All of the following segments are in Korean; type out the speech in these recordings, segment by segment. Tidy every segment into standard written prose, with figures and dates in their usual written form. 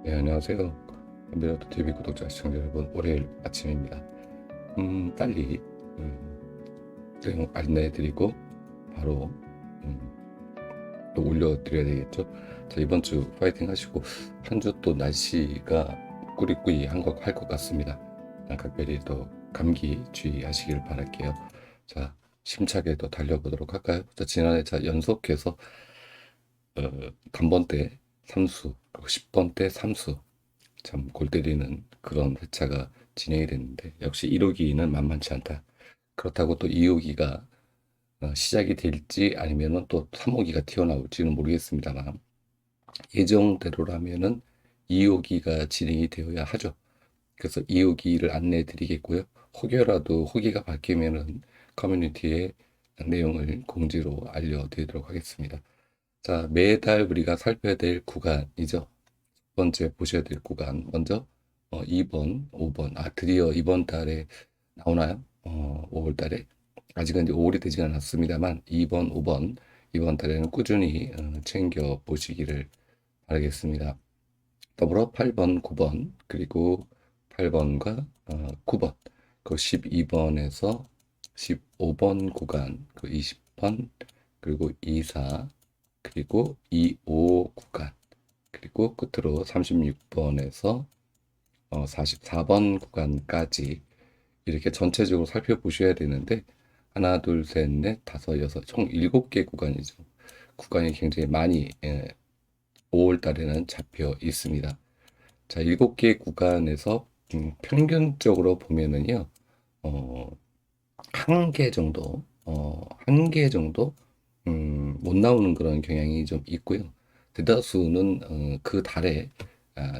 네, 안녕하세요. 한비라도 TV 구독자 시청자 여러분, 월요일 아침입니다. 빨리 내용 안내해드리고 바로 또 올려드려야 되겠죠. 자, 이번 주 파이팅 하시고 한 주 또 날씨가 꾸리꾸리한 할 것 같습니다. 각별히 또 감기 주의하시길 바랄게요. 자, 심차게 또 달려보도록 할까요? 자, 지난해 연속해서 단번대 삼수 그리고 10번대 삼수 참 골 때리는 그런 회차가 진행이 됐는데 역시 1호기는 만만치 않다. 그렇다고 또 2호기가 시작이 될지 아니면은 또 3호기가 튀어나올지는 모르겠습니다만 예정대로라면은 2호기가 진행이 되어야 하죠. 그래서 2호기를 안내해 드리겠고요. 혹여라도 호기가 바뀌면은 커뮤니티에 내용을 공지로 알려드리도록 하겠습니다. 자, 매달 우리가 살펴야 될 구간이죠. 첫 번째 보셔야 될 구간 먼저 2번, 5번. 드디어 이번 달에 나오나요? 5월 달에 아직은 이제 5월이 되지 않았습니다만 2번, 5번 이번 달에는 꾸준히 챙겨 보시기를 바라겠습니다. 더불어 8번, 9번 그리고 8번과 9번 그 12번에서 15번 구간 그 20번 그리고 24 그리고 25 구간 그리고 끝으로 36번에서 44번 구간까지 이렇게 전체적으로 살펴보셔야 되는데 하나, 둘, 셋, 넷, 다섯, 여섯 총 7개 구간이죠. 구간이 굉장히 많이 5월 달에는 잡혀 있습니다. 자, 7개 구간에서 평균적으로 보면은요. 어, 한 개 정도, 한 개 정도 못 나오는 그런 경향이 좀 있고요. 대다수는 그 달에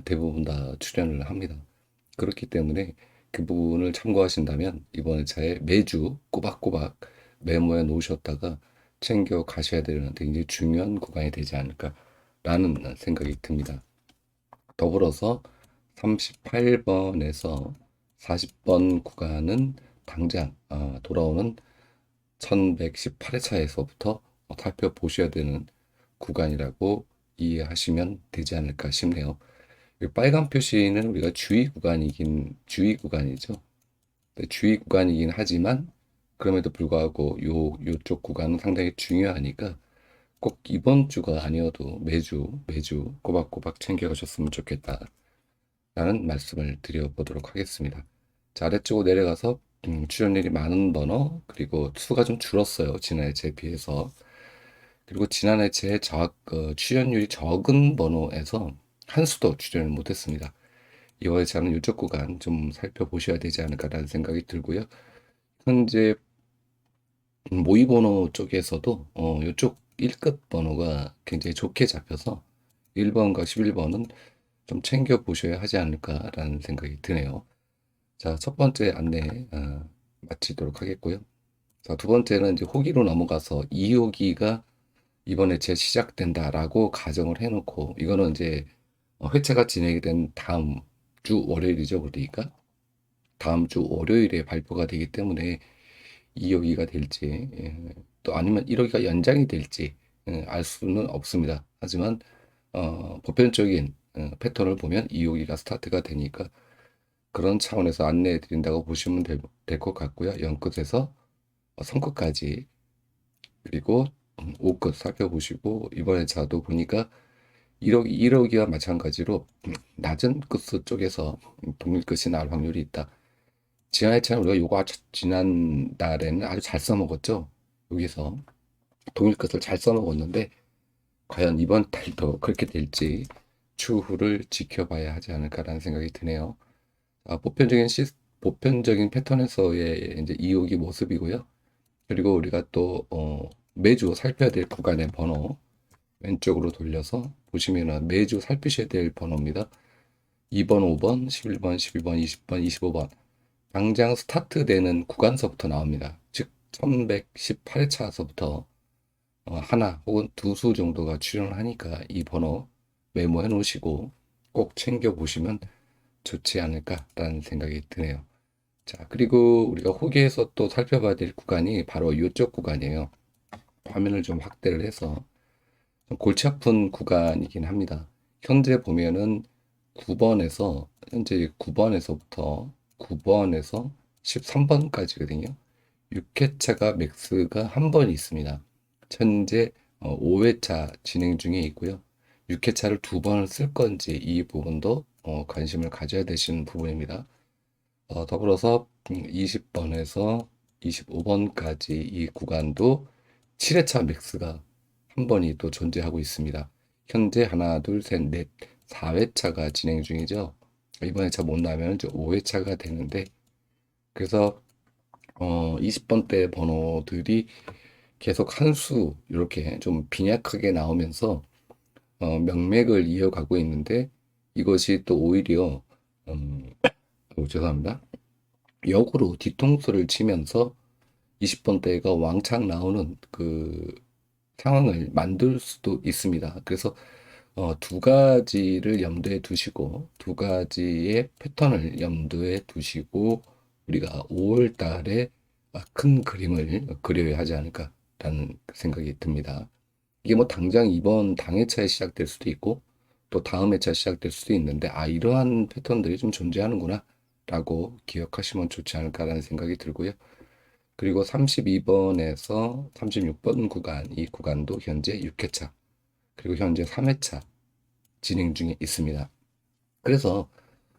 대부분 다 출연을 합니다. 그렇기 때문에 그 부분을 참고하신다면 이번 회차에 매주 꼬박꼬박 메모해 놓으셨다가 챙겨 가셔야 되는 굉장히 중요한 구간이 되지 않을까라는 생각이 듭니다. 더불어서 38번에서 40번 구간은 당장 돌아오는 1118회차에서부터 살펴보셔야 되는 구간이라고 이해하시면 되지 않을까 싶네요. 이 빨간 표시는 우리가 주의 구간이죠. 네, 주의 구간이긴 하지만 그럼에도 불구하고 요쪽 구간은 상당히 중요하니까 꼭 이번 주가 아니어도 매주 꼬박꼬박 챙겨가셨으면 좋겠다라는 말씀을 드려보도록 하겠습니다. 자, 아래쪽으로 내려가서 출연율이 많은 번호 그리고 수가 좀 줄었어요. 지난해 제 비해서. 그리고 지난해 출연율이 적은 번호에서 한 수도 출연을 못했습니다. 이번에 저는 이쪽 구간 좀 살펴보셔야 되지 않을까라는 생각이 들고요. 현재 모의 번호 쪽에서도 이쪽 1급 번호가 굉장히 좋게 잡혀서 1번과 11번은 좀 챙겨 보셔야 하지 않을까라는 생각이 드네요. 자, 첫 번째 안내 마치도록 하겠고요. 자, 두 번째는 이제 호기로 넘어가서 2호기가 이번에 재시작된다라고 가정을 해놓고 이거는 이제 회차가 진행이 된 다음 주 월요일이죠. 그러니까 다음 주 월요일에 발표가 되기 때문에 2호기가 될지 또 아니면 1호기가 연장이 될지 알 수는 없습니다. 하지만 보편적인 패턴을 보면 2호기가 스타트가 되니까 그런 차원에서 안내해 드린다고 보시면 될 것 같고요. 0끝에서 성끝까지 그리고 5끝 살펴보시고 이번에 자도 보니까 1호기와 마찬가지로 낮은 끝수 쪽에서 동일끝이 나올 확률이 있다. 지난해처럼 우리가 요거 지난달에는 아주 잘 써먹었죠. 여기서 동일끝을 잘 써먹었는데 과연 이번 달도 그렇게 될지 추후를 지켜봐야 하지 않을까라는 생각이 드네요. 보편적인 패턴에서의 이제 2호기 모습이고요. 그리고 우리가 또 매주 살펴야 될 구간의 번호 왼쪽으로 돌려서 보시면은 매주 살피셔야 될 번호입니다. 2번, 5번, 11번, 12번, 20번, 25번. 당장 스타트되는 구간서부터 나옵니다. 즉 1118회차서부터 하나 혹은 두 수 정도가 출연을 하니까 이 번호 메모해 놓으시고 꼭 챙겨 보시면 좋지 않을까라는 생각이 드네요. 자, 그리고 우리가 후기에서 또 살펴봐야 될 구간이 바로 이쪽 구간이에요. 화면을 좀 확대를 해서 좀 골치 아픈 구간이긴 합니다. 현재 보면은 9번에서 현재 9번에서부터 9번에서 13번까지거든요. 6회차가 맥스가 한 번 있습니다. 현재 5회차 진행 중에 있고요. 6회차를 두 번을 쓸 건지 이 부분도 관심을 가져야 되시는 부분입니다. 더불어서 20번에서 25번까지 이 구간도 7회차 맥스가 한 번이 또 존재하고 있습니다. 현재 하나, 둘, 셋, 넷, 4회차가 진행 중이죠. 이번 회차 못 나면 이제 5회차가 되는데, 그래서 20번대 번호들이 계속 한 수 이렇게 좀 빈약하게 나오면서 명맥을 이어가고 있는데, 이것이 또 오히려 죄송합니다. 역으로 뒤통수를 치면서 20번대가 왕창 나오는 그 상황을 만들 수도 있습니다. 그래서 두 가지를 염두에 두시고 두 가지의 패턴을 염두에 두시고 우리가 5월 달에 큰 그림을 그려야 하지 않을까라는 생각이 듭니다. 이게 뭐 당장 이번 당회차에 시작될 수도 있고 또 다음 회차 시작될 수도 있는데 이러한 패턴들이 좀 존재하는구나 라고 기억하시면 좋지 않을까라는 생각이 들고요. 그리고 32번에서 36번 구간, 이 구간도 현재 6회차, 그리고 현재 3회차 진행 중에 있습니다. 그래서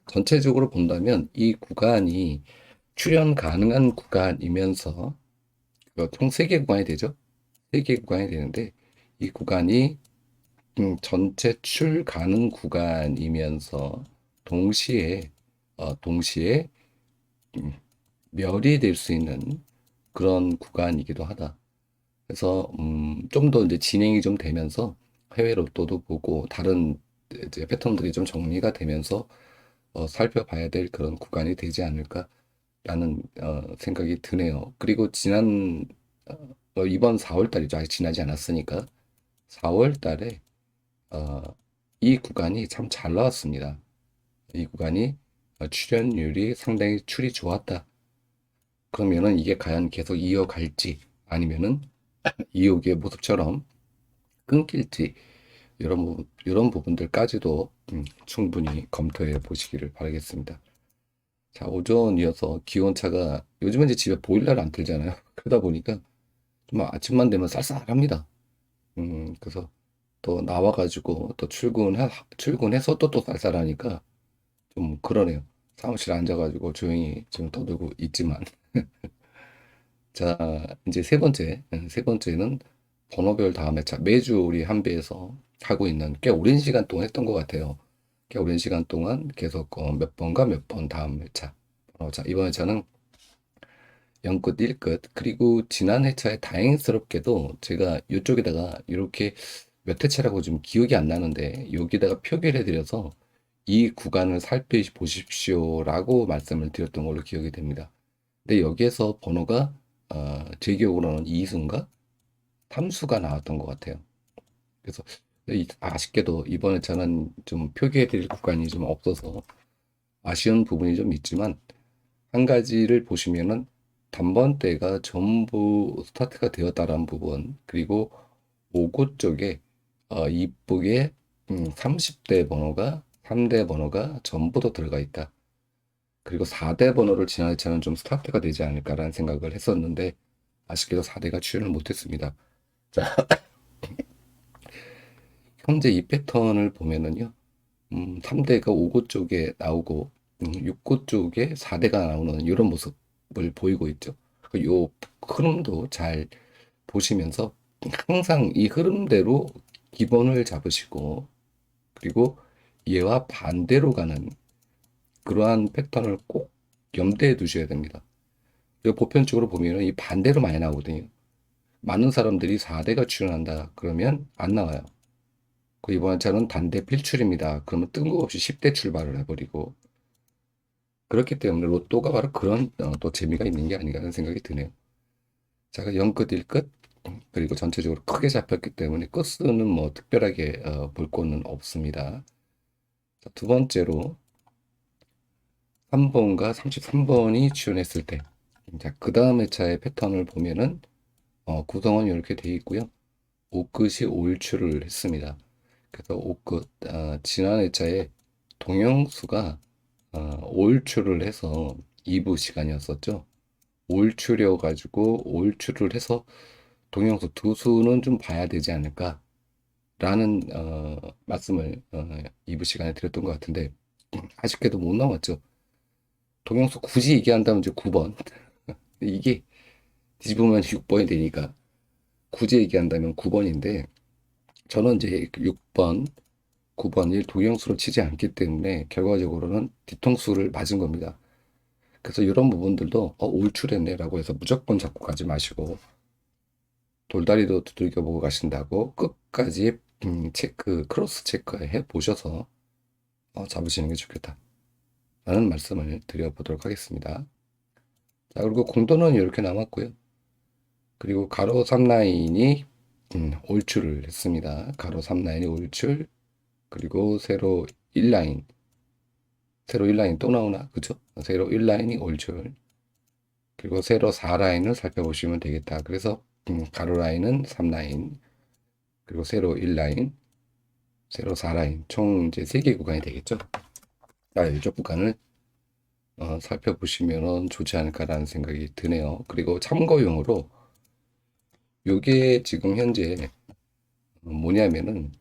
전체적으로 본다면 이 구간이 출연 가능한 구간이면서 총 3개 구간이 되죠. 3개 구간이 되는데 이 구간이 전체 출 가능 구간이면서 동시에 멸이 될 수 있는 그런 구간이기도 하다. 그래서 좀 더 이제 진행이 좀 되면서 해외 로또도 보고 다른 이제 패턴들이 좀 정리가 되면서 살펴봐야 될 그런 구간이 되지 않을까라는 생각이 드네요. 그리고 이번 4월 달이죠. 아직 지나지 않았으니까 4월 달에 어, 이 구간이 참 잘 나왔습니다. 이 구간이 출연율이 상당히 출이 좋았다. 그러면은 이게 과연 계속 이어갈지 아니면은 이호기의 모습처럼 끊길지 이런 부분들까지도 충분히 검토해 보시기를 바라겠습니다. 자, 오전이어서 기온차가 요즘은 이제 집에 보일러를 안 틀잖아요. 그러다 보니까 좀 아침만 되면 쌀쌀합니다. 그래서 또 나와가지고 또 출근해서 또 쌀쌀하니까 좀 그러네요. 사무실에 앉아가지고 조용히 지금 떠들고 있지만. 자, 이제 세 번째는 번호별 다음 회차. 매주 우리 한비에서 하고 있는 꽤 오랜 시간 동안 했던 것 같아요. 꽤 오랜 시간 동안 계속 몇 번과 몇 번 다음 회차. 자, 이번 회차는 0끝, 1끝. 그리고 지난 회차에 다행스럽게도 제가 이쪽에다가 이렇게 몇 회차라고 좀 기억이 안 나는데 여기다가 표기를 해드려서 이 구간을 살펴보십시오라고 말씀을 드렸던 걸로 기억이 됩니다. 근데 여기에서 번호가 제 기억으로는 이수인가? 삼수가 나왔던 것 같아요. 그래서 아쉽게도 이번에 저는 좀 표기해드릴 구간이 좀 없어서 아쉬운 부분이 좀 있지만 한 가지를 보시면은 단번대가 전부 스타트가 되었다라는 부분 그리고 5구 쪽에 이쁘게 30대 번호가 3대 번호가 전부 다 들어가 있다. 그리고 4대 번호를 지난 회차는 좀 스타트가 되지 않을까라는 생각을 했었는데 아쉽게도 4대가 출연을 못했습니다. 자, 현재 이 패턴을 보면은요, 3대가 5구 쪽에 나오고, 6구 쪽에 4대가 나오는 이런 모습을 보이고 있죠. 요 흐름도 잘 보시면서 항상 이 흐름대로 기본을 잡으시고, 그리고 얘와 반대로 가는 그러한 패턴을 꼭 염두에 두셔야 됩니다. 보편적으로 보면은 이 반대로 많이 나오거든요. 많은 사람들이 4대가 출연한다. 그러면 안 나와요. 이번 차는 단대 필출입니다. 그러면 뜬금없이 10대 출발을 해버리고 그렇기 때문에 로또가 바로 그런 또 재미가 있는 게 아닌가 하는 생각이 드네요. 자, 0끝, 1끝 그리고 전체적으로 크게 잡혔기 때문에 끝수는 뭐 특별하게 볼 거는 없습니다. 자, 두 번째로 3번과 33번이 출연했을 때 자, 그 다음 회차의 패턴을 보면은 구성은 이렇게 되어 있고요. 5끝이 올출을 했습니다. 그래서 5끝 지난 회차에 동영수가 올출을 해서 2부 시간이었었죠. 올출이어가지고 올출을 해서 동영수 두 수는 좀 봐야 되지 않을까라는 말씀을 2부 시간에 드렸던 것 같은데 아쉽게도 못 나왔죠. 동영수 굳이 얘기한다면 이제 9번 이게 뒤집으면 6번이 되니까 굳이 얘기한다면 9번인데 저는 이제 6번, 9번이 동영수로 치지 않기 때문에 결과적으로는 뒤통수를 맞은 겁니다. 그래서 이런 부분들도 올출했네라고 해서 무조건 잡고 가지 마시고 돌다리도 두들겨보고 가신다고 끝까지 체크, 크로스 체크해 보셔서 잡으시는 게 좋겠다 라는 말씀을 드려보도록 하겠습니다. 자, 그리고 공도는 이렇게 남았고요. 그리고 가로 3라인이 올출을 했습니다. 가로 3라인이 올출, 그리고 세로 1라인, 세로 1라인 또 나오나? 그죠? 세로 1라인이 올출, 그리고 세로 4라인을 살펴보시면 되겠다. 그래서 가로 라인은 3라인, 그리고 세로 1라인, 세로 4라인, 총 이제 3개 구간이 되겠죠. 자, 이쪽 구간을 살펴보시면 좋지 않을까라는 생각이 드네요. 그리고 참고용으로 요게 지금 현재 뭐냐면은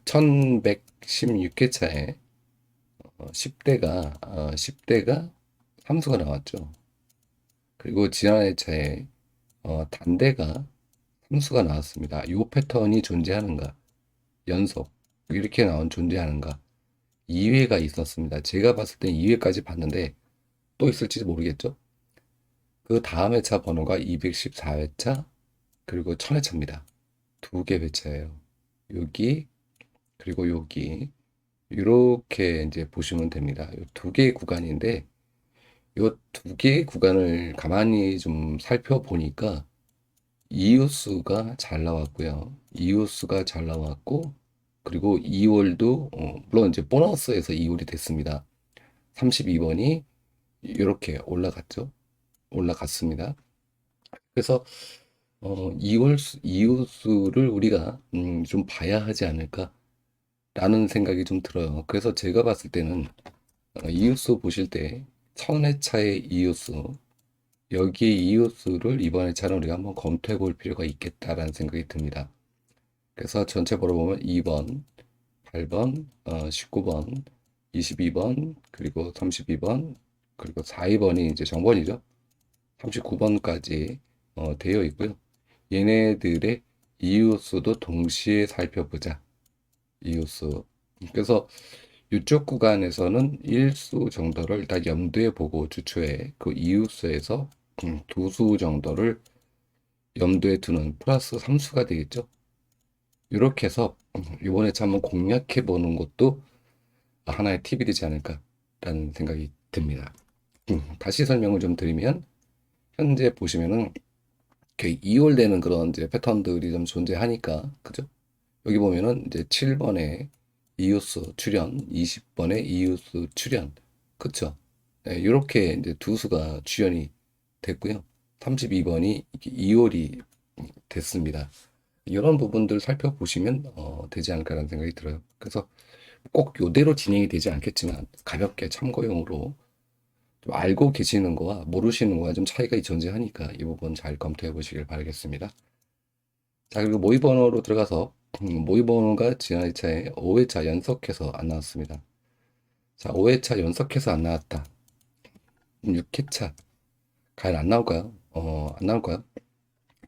1116회차에 10대가 함수가 나왔죠. 그리고 지난 회차에 단대가 함수가 나왔습니다. 이 패턴이 존재하는가? 연속 이렇게 나온 존재하는가? 2회가 있었습니다. 제가 봤을 땐 2회까지 봤는데 또 있을지 모르겠죠. 그 다음 회차 번호가 214회차 그리고 1000회차입니다. 두 개 회차예요. 여기 그리고 여기 이렇게 이제 보시면 됩니다. 두 개의 구간인데 이 두 개의 구간을 가만히 좀 살펴보니까 이웃수가 잘 나왔고요. 이웃수가 잘 나왔고 그리고 2월도 물론 이제 보너스에서 2월이 됐습니다. 32번이 이렇게 올라갔죠. 올라갔습니다. 그래서 2월수, 를 우리가 좀 봐야 하지 않을까라는 생각이 좀 들어요. 그래서 제가 봤을 때는 이웃수 보실 때 1000회차의 이웃수 여기에 이웃수를 이번 회차는 우리가 한번 검토해 볼 필요가 있겠다라는 생각이 듭니다. 그래서 전체 벌어보면 2번, 8번, 19번, 22번, 그리고 32번, 그리고 42번이 이제 정번이죠. 39번까지 되어 있고요. 얘네들의 이웃수도 동시에 살펴보자. 이웃수. 그래서 이쪽 구간에서는 1수 정도를 다 염두에 보고 주초에 그 이웃수에서 2수 정도를 염두에 두는 플러스 3수가 되겠죠. 이렇게 해서 이번에 한번 공략해 보는 것도 하나의 팁이 되지 않을까라는 생각이 듭니다. 다시 설명을 좀 드리면 현재 보시면은 이렇게 이월되는 그런 이제 패턴들이 좀 존재하니까 그죠? 여기 보면은 이제 7번에 이웃수 출현, 20번에 이웃수 출현, 그쵸? 네, 이렇게 이제 두 수가 출현이 됐고요. 32번이 이월이 됐습니다. 이런 부분들 살펴보시면 되지 않을까라는 생각이 들어요. 그래서 꼭 요대로 진행이 되지 않겠지만 가볍게 참고용으로 좀 알고 계시는 거와 모르시는 거와 좀 차이가 존재하니까 이 부분 잘 검토해 보시길 바라겠습니다. 자, 그리고 모의 번호로 들어가서 모의 번호가 지난 회차에 5회차 연속해서 안 나왔습니다. 자, 5회차 연속해서 안 나왔다. 6회차 과연 안 나올까요? 안 나올까요?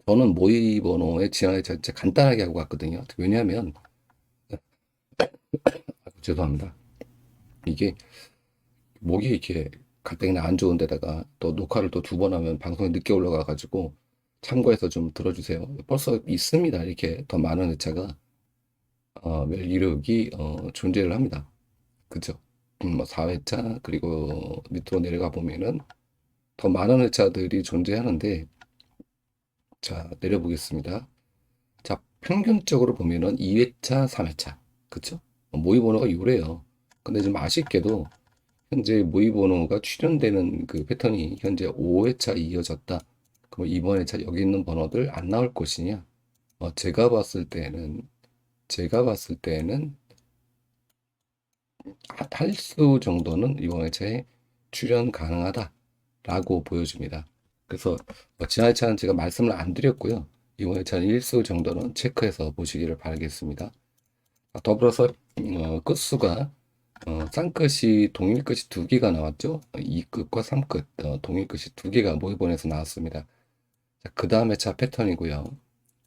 저는 모의 번호에 지난 회차 진짜 간단하게 하고 갔거든요. 왜냐하면 죄송합니다. 이게 목이 이렇게 가뜩이나 안 좋은 데다가 또 녹화를 또 2번 하면 방송이 늦게 올라가 가지고 참고해서 좀 들어주세요. 벌써 있습니다. 이렇게 더 많은 회차가 매일 이력이 존재를 합니다. 그죠? 뭐 4회차 그리고 밑으로 내려가 보면은 더 많은 회차들이 존재하는데 자 내려보겠습니다. 자 평균적으로 보면은 2회차, 3회차 그쵸? 모의 번호가 요래요. 근데 좀 아쉽게도 현재 모의 번호가 출현되는 그 패턴이 현재 5회차 이어졌다. 그럼 이번 회차 여기 있는 번호들 안 나올 것이냐? 제가 봤을 때는 할 수 정도는 이번 회차에 출연 가능하다라고 보여줍니다. 그래서 지난 회차는 제가 말씀을 안 드렸고요. 이번 회차는 일수 정도는 체크해서 보시기를 바라겠습니다. 더불어서 끝수가 쌍끝이 동일끝이 두 개가 나왔죠. 2끝과 3끝 동일끝이 두 개가 모의본에서 나왔습니다. 그 다음 회차 패턴이고요.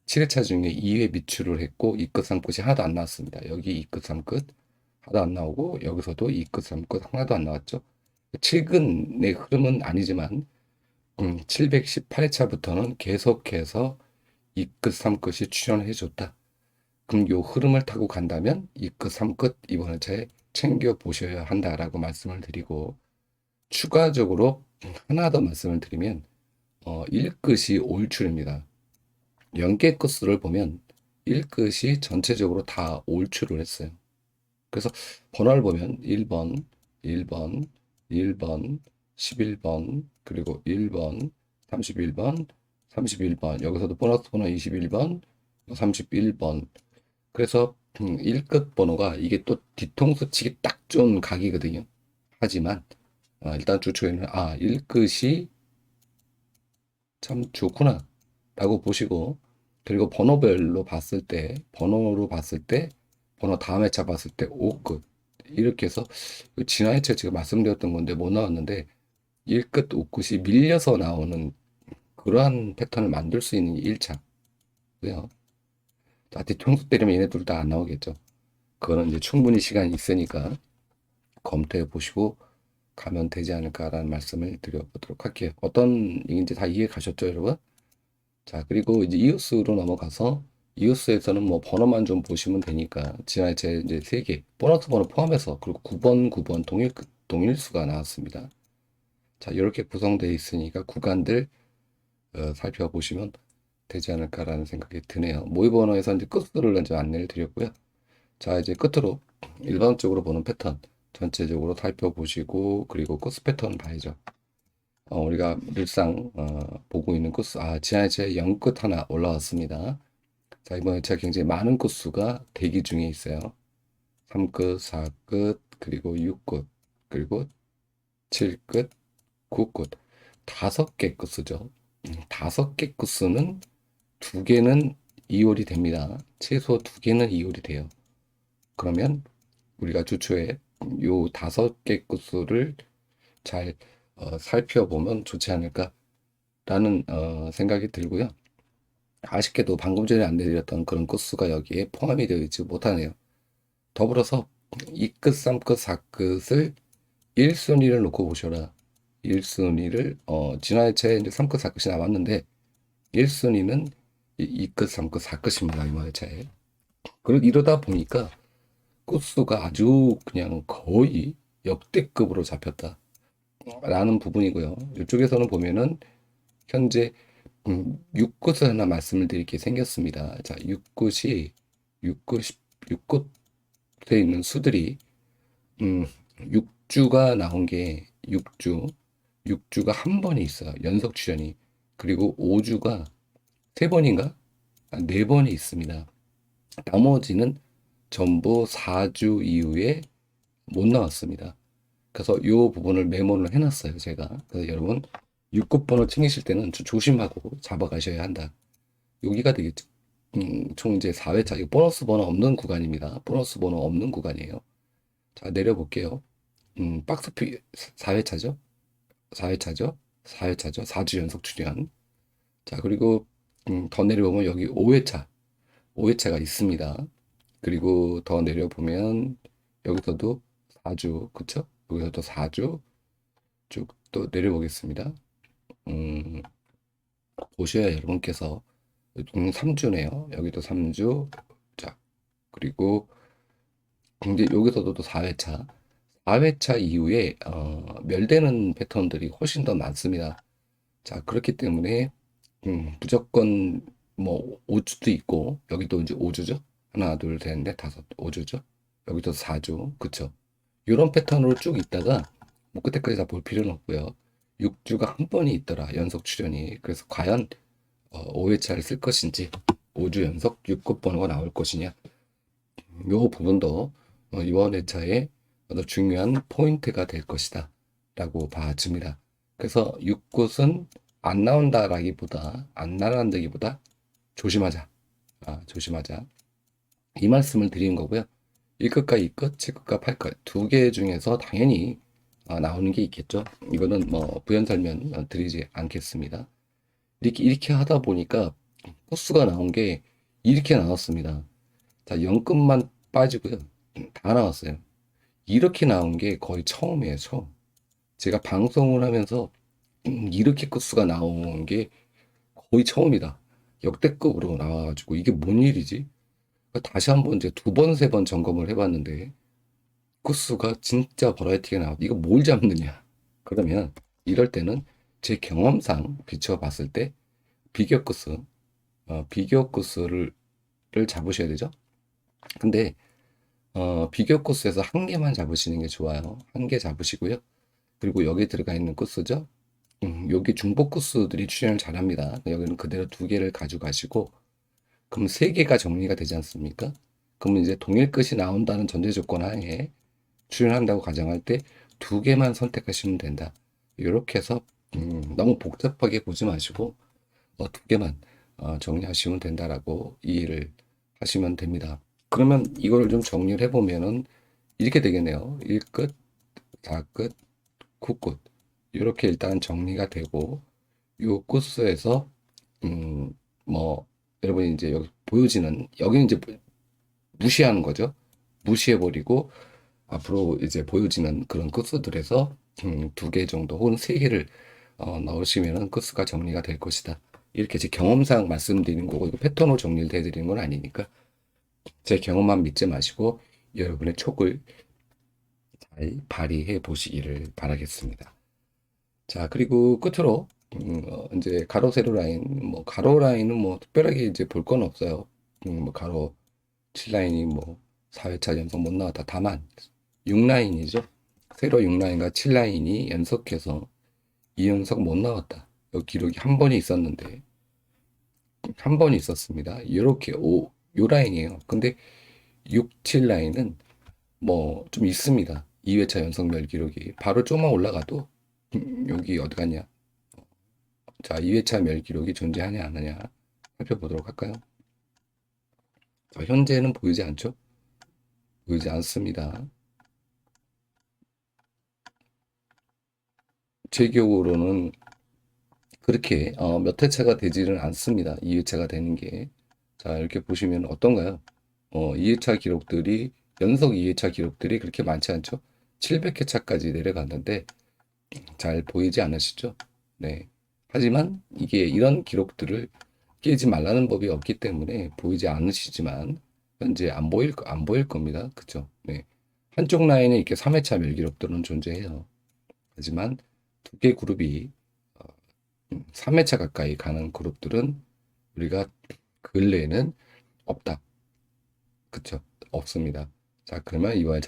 7회차 중에 2회 미출을 했고 2끝 3끝이 하나도 안 나왔습니다. 여기 2끝 3끝 하나도 안 나오고 여기서도 2끝 3끝 하나도 안 나왔죠. 최근의 흐름은 아니지만 718회차부터는 계속해서 2끝 3끝이 출연해 줬다. 그럼 요 흐름을 타고 간다면 2끝 3끝 이번 회차에 챙겨 보셔야 한다라고 말씀을 드리고, 추가적으로 하나 더 말씀을 드리면 1끝이 올출입니다. 연계 끝수를 보면 1끝이 전체적으로 다 올출을 했어요. 그래서 번호를 보면 1번, 1번, 1번, 11번, 그리고 1번, 31번, 31번, 여기서도 보너스 번호 21번, 31번. 그래서 1끝 번호가 이게 또 뒤통수 치기 딱 좋은 각이거든요. 하지만 일단 주초에는 1끝이 참 좋구나 라고 보시고, 그리고 번호별로 봤을 때, 번호로 봤을 때, 번호 다음 회차 봤을 때 5끝 이렇게 해서, 지난 회차에 제가 말씀드렸던 건데 못 나왔는데 1끝 5끝이 밀려서 나오는 그러한 패턴을 만들 수 있는 1차고요. 뒤통수 때리면 얘네 둘 다 안 나오겠죠. 그거는 이제 충분히 시간이 있으니까 검토해 보시고 가면 되지 않을까라는 말씀을 드려보도록 할게요. 어떤 얘기인지 다 이해 가셨죠, 여러분? 자, 그리고 이제 이웃수로 넘어가서, 이웃수에서는 뭐 번호만 좀 보시면 되니까, 지난해 제 이제 3개, 보너스 번호 포함해서, 그리고 9번, 9번 동일수가 나왔습니다. 자, 이렇게 구성되어 있으니까 구간들 살펴보시면 되지 않을까라는 생각이 드네요. 모의 번호에서 이제 끝수를 이제 안내를 드렸고요. 자, 이제 끝으로 일반적으로 보는 패턴 전체적으로 살펴보시고, 그리고 코스 패턴 봐야죠. 우리가 늘상 보고 있는 코스, 지난해 제 0끝 하나 올라왔습니다. 자, 이번에 제가 굉장히 많은 코스가 대기 중에 있어요. 3끝, 4끝, 그리고 6끝, 그리고 7끝, 9끝. 5개 코스죠. 5개 코스는 2개는 이월이 됩니다. 최소 2개는 이월이 돼요. 그러면 우리가 주초에 요 5개 코스를 잘 살펴보면 좋지 않을까라는 생각이 들고요. 아쉽게도 방금 전에 안내드렸던 그런 코스가 여기에 포함이 되어 있지 못하네요. 더불어서 2끝, 3끝, 4끝을 1순위를 놓고 보셔라. 1순위를 지난 회차에 이제 3끝, 4끝이 나왔는데 1순위는 2끝, 3끝, 4끝입니다. 이번 회차에. 그리고 이러다 보니까 코스가 아주 그냥 거의 역대급으로 잡혔다 라는 부분이고요. 이쪽에서는 보면은 현재 6곳을 하나 말씀을 드릴 게 생겼습니다. 자, 6곳이 6곳 6곳에 있는 수들이 6주가 나온 게 6주가 한 번이 있어요. 연속 출연이. 그리고 5주가 3번인가? 4번이 있습니다. 나머지는 전부 4주 이후에 못 나왔습니다. 그래서 이 부분을 메모를 해놨어요, 제가. 그래서 여러분 6급번호 챙기실 때는 좀 조심하고 잡아가셔야 한다. 여기가 되겠죠. 총 이제 4회차, 이거 보너스 번호 없는 구간입니다. 보너스 번호 없는 구간이에요. 자, 내려볼게요. 박스피 4회차죠? 4회차죠? 4회차죠? 4주 연속 출연. 자, 그리고 더 내려보면 여기 5회차가 있습니다. 그리고 더 내려보면 여기서도 4주, 그쵸? 여기서도 4주 쭉 또 내려보겠습니다. 보셔야 여러분께서 3주네요. 여기도 3주. 자, 그리고 이제 여기서도 또 4회차. 4회차 이후에 멸되는 패턴들이 훨씬 더 많습니다. 자, 그렇기 때문에 무조건 뭐 5주도 있고, 여기도 이제 5주죠. 하나, 둘, 셋, 넷, 다섯, 5주죠. 여기도 4주. 그쵸? 이런 패턴으로 쭉 있다가 뭐 그때까지 다 볼 필요는 없고요. 6주가 한 번이 있더라. 연속 출연이. 그래서 과연 5회차를 쓸 것인지, 5주 연속 6급 번호가 나올 것이냐. 요 부분도 이번 회차에 더 중요한 포인트가 될 것이다 라고 봐집니다. 그래서 6곳은 안 나간다기보다 조심하자. 조심하자. 이 말씀을 드리는 거고요. 1끝과 2끝, 7끝과 8끝 두 개 중에서 당연히 나오는 게 있겠죠. 이거는 뭐 부연 설명 드리지 않겠습니다. 이렇게 하다 보니까 코스가 나온 게 이렇게 나왔습니다. 자, 0끝만 빠지고요. 다 나왔어요. 이렇게 나온 게 거의 처음이에요, 처음. 제가 방송을 하면서 이렇게 코스가 나온 게 거의 처음이다. 역대급으로 나와가지고 이게 뭔 일이지? 다시 한번 이제 두 번, 세 번 점검을 해봤는데 코스가 진짜 버라이티가 나와. 이거 뭘 잡느냐? 그러면 이럴 때는 제 경험상 비춰봤을 때 비교 코스, 비교 코스를 잡으셔야 되죠. 근데 비교 코스에서 한 개만 잡으시는 게 좋아요. 한 개 잡으시고요. 그리고 여기 들어가 있는 코스죠. 여기 중복 코스들이 출연을 잘합니다. 여기는 그대로 두 개를 가져가시고 그럼 세 개가 정리가 되지 않습니까? 그러면 이제 동일 끝이 나온다는 전제 조건 하에 출연한다고 가정할 때 두 개만 선택하시면 된다. 이렇게 해서 너무 복잡하게 보지 마시고 두 개만 정리하시면 된다라고 이해를 하시면 됩니다. 그러면 이걸 좀 정리를 해보면은 이렇게 되겠네요. 1끝, 4끝, 9끝 이렇게 일단 정리가 되고 요 코스에서 뭐 여러분이 이제 여기 보여지는 여기는 이제 무시하는 거죠. 무시해버리고 앞으로 이제 보여지는 그런 코스들에서 두 개 정도 혹은 세 개를 넣으시면은 코스가 정리가 될 것이다. 이렇게 제 경험상 말씀드리는 거고 이거 패턴으로 정리를 해드리는 건 아니니까 제 경험만 믿지 마시고 여러분의 촉을 잘 발휘해 보시기를 바라겠습니다. 자, 그리고 끝으로 이제 가로 세로 라인 뭐 가로 라인은 뭐 특별하게 이제 볼 건 없어요. 뭐 가로 7라인이 뭐 4회차 연속 못 나왔다. 다만 6라인이죠. 세로 6라인과 7라인이 연속해서 2연속 못 나왔다. 여기 기록이 한 번이 있었는데 한 번이 있었습니다. 이렇게 요 라인이에요. 근데 6, 7라인은 뭐 좀 있습니다. 2회차 연속멸 기록이 바로 조금만 올라가도 여기 어디 갔냐? 자, 2회차 멸 기록이 존재하냐 안 하냐 살펴보도록 할까요? 자, 현재는 보이지 않죠? 보이지 않습니다. 제 기억으로는 그렇게 몇 회차가 되지는 않습니다. 2회차가 되는 게. 자, 이렇게 보시면 어떤가요? 2회차 기록들이 연속 2회차 기록들이 그렇게 많지 않죠? 700회차까지 내려갔는데 잘 보이지 않으시죠? 네. 하지만 이게 이런 기록들을 깨지 말라는 법이 없기 때문에 보이지 않으시지만 현재 안 보일 겁니다. 그죠? 네. 한쪽 라인에 이렇게 3회차 멸 기록들은 존재해요. 하지만 두 개 그룹이 3회차 가까이 가는 그룹들은 우리가 근래에는 없다. 그쵸? 없습니다. 자, 그러면 이번에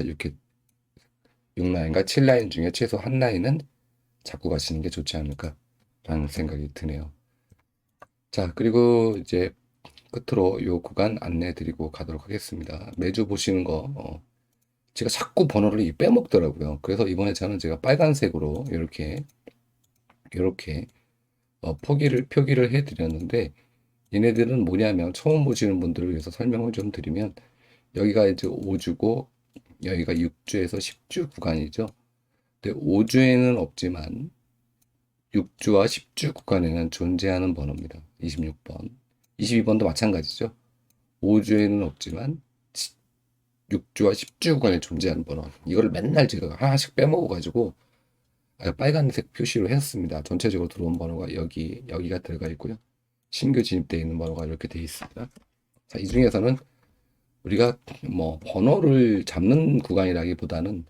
6라인과 7라인 중에 최소 한 라인은 잡고 가시는 게 좋지 않을까라는 생각이 드네요. 자, 그리고 이제 끝으로 요 구간 안내 드리고 가도록 하겠습니다. 매주 보시는 거, 제가 자꾸 번호를 빼먹더라고요. 그래서 이번에 제가 빨간색으로 이렇게 표기를 해드렸는데, 얘네들은 뭐냐면, 처음 보시는 분들을 위해서 설명을 좀 드리면, 여기가 이제 5주고, 여기가 6주에서 10주 구간이죠. 근데 5주에는 없지만, 6주와 10주 구간에는 존재하는 번호입니다. 26번. 22번도 마찬가지죠. 5주에는 없지만 6주와 10주 구간에 존재하는 번호. 이걸 맨날 제가 하나씩 빼먹어가지고 빨간색 표시로 했습니다. 전체적으로 들어온 번호가 여기가 들어가 있고요. 신규 진입되어 있는 번호가 이렇게 되어 있습니다. 자, 이 중에서는 우리가 뭐 번호를 잡는 구간이라기보다는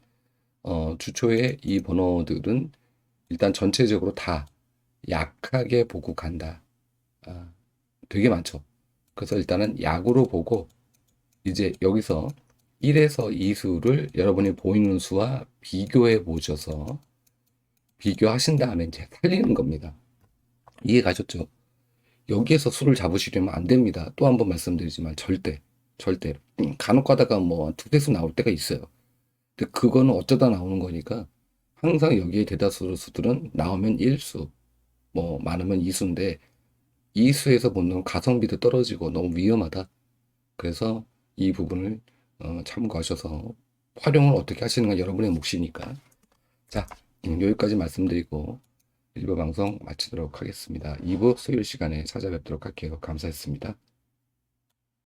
주초에 이 번호들은 일단 전체적으로 다 약하게 보고 간다. 되게 많죠. 그래서 일단은 약으로 보고 이제 여기서 1에서 2수를 여러분이 보이는 수와 비교해 보셔서 비교하신 다음에 이제 살리는 겁니다. 이해 가셨죠? 여기에서 수를 잡으시려면 안 됩니다. 또 한 번 말씀드리지만 절대 간혹 가다가 뭐 두개 수 나올 때가 있어요. 근데 그거는 어쩌다 나오는 거니까 항상 여기에 대다수 수들은 나오면 1수, 뭐 많으면 2수인데 2수에서 보는 가성비도 떨어지고 너무 위험하다. 그래서 이 부분을 참고하셔서 활용을 어떻게 하시는가 여러분의 몫이니까. 자, 여기까지 말씀드리고 1부 방송 마치도록 하겠습니다. 2부 수요일 시간에 찾아뵙도록 할게요. 감사했습니다.